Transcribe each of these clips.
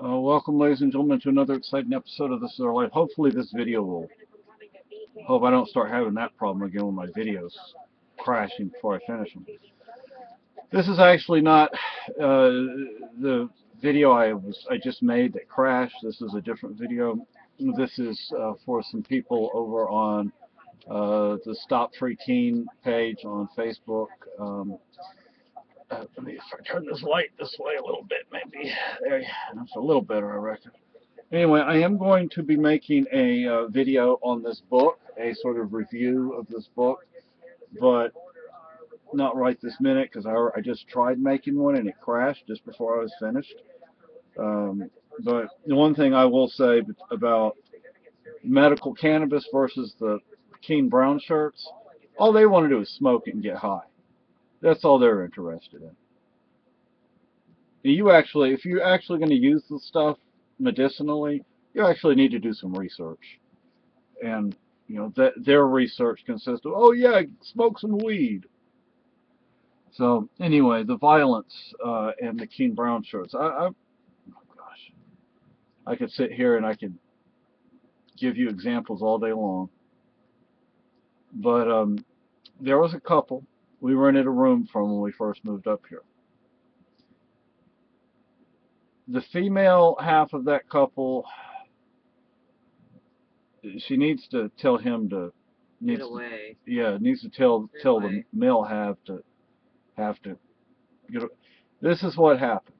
Welcome, ladies and gentlemen, to another exciting episode of This Is Our Life. Hopefully, this video will. Hope I don't start having that problem again with my videos crashing before I finish them. This is actually not the video I just made that crashed. This is a different video. This is for some people over on the Stop Free Teen page on Facebook. Let me turn this light this way a little bit, maybe. There, that's a little better, I reckon. Anyway, I am going to be making a video on this book, a sort of review of this book, but not right this minute because I just tried making one and it crashed just before I was finished. But the one thing I will say about medical cannabis versus the Keen Brown shirts, all they want to do is smoke it and get high. That's all they're interested in. If you're actually going to use the stuff medicinally, you actually need to do some research. And that their research consists of, oh yeah, smoke some weed. So anyway, the violence and the Keen Brown shirts. Oh gosh, I could sit here and I could give you examples all day long. But there was a couple we rented a room from when we first moved up here. The female half of that couple, she needs to tell him to Get away. needs to tell the male half to get. This is what happened.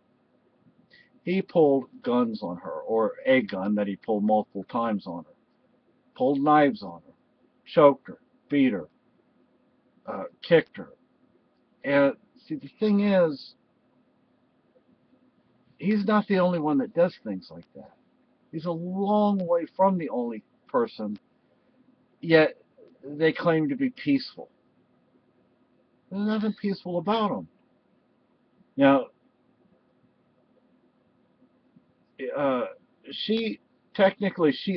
He pulled guns on her, or a gun that he pulled multiple times on her. Pulled knives on her, choked her, beat her, kicked her. And see, the thing is, he's not the only one that does things like that. He's a long way from the only person, yet they claim to be peaceful. There's nothing peaceful about them. Now, uh, she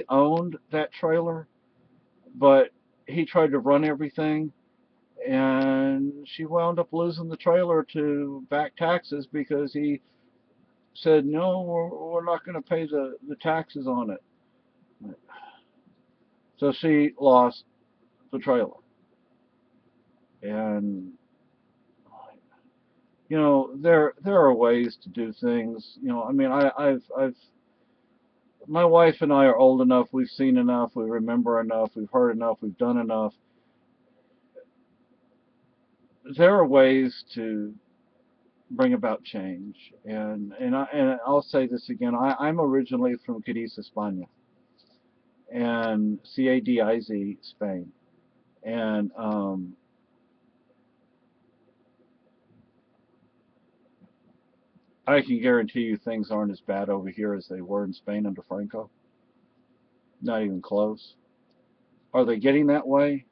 owned that trailer, but he tried to run everything, and she wound up losing the trailer to back taxes because he said, no, we're not going to pay the taxes on it. So she lost the trailer. And there are ways to do things. I mean, I've my wife and I are old enough, we've seen enough, we remember enough, we've heard enough, we've done enough. There are ways to bring about change, and I'll say this again. I'm originally from Cadiz, España, and Cadiz, Spain, and I can guarantee you things aren't as bad over here as they were in Spain under Franco. Not even close. Are they getting that way?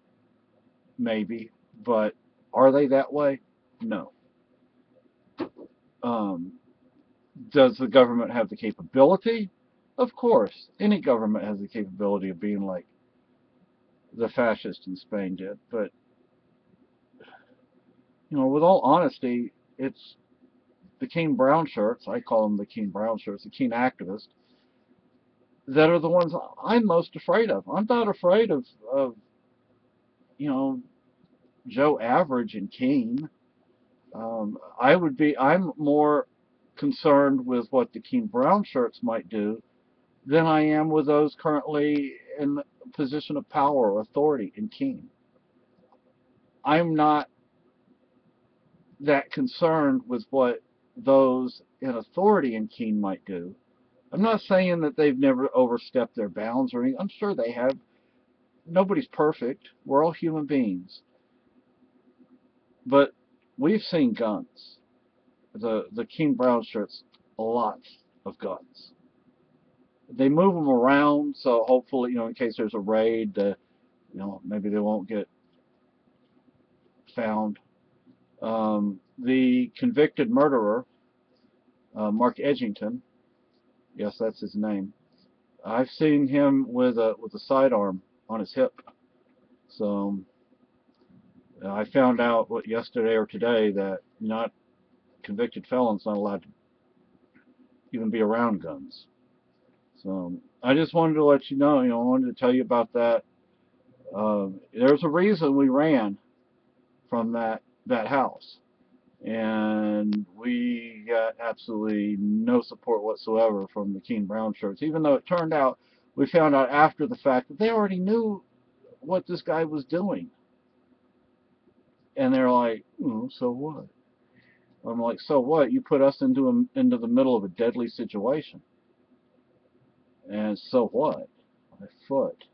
Maybe, but are they that way? No. Um, does the government have the capability? Of course. Any government has the capability of being like the fascists in Spain did. But, with all honesty, it's the Keen Brown shirts, I call them the Keen Brown shirts, the Keen activists, that are the ones I'm most afraid of. I'm not afraid of Joe Average and Keen. I'm more concerned with what the Keen Brown shirts might do than I am with those currently in a position of power or authority in Keen. I'm not that concerned with what those in authority in Keen might do. I'm not saying that they've never overstepped their bounds or anything. I'm sure they have. Nobody's perfect. We're all human beings. But we've seen guns. The Keen Brown shirts, lots of guns. They move them around, so hopefully, in case there's a raid, maybe they won't get found. The convicted murderer, Mark Edgington, yes, that's his name. I've seen him with a sidearm on his hip. So I found out yesterday or today that not convicted felons not allowed even be around guns. So I just wanted to let you know, I wanted to tell you about that. There's a reason we ran from that house, and we got absolutely no support whatsoever from the Keene Brown shirts, even though it turned out, we found out after the fact that they already knew what this guy was doing. And they're like, so what? I'm like, so what? You put us into the middle of a deadly situation. And so what? My foot.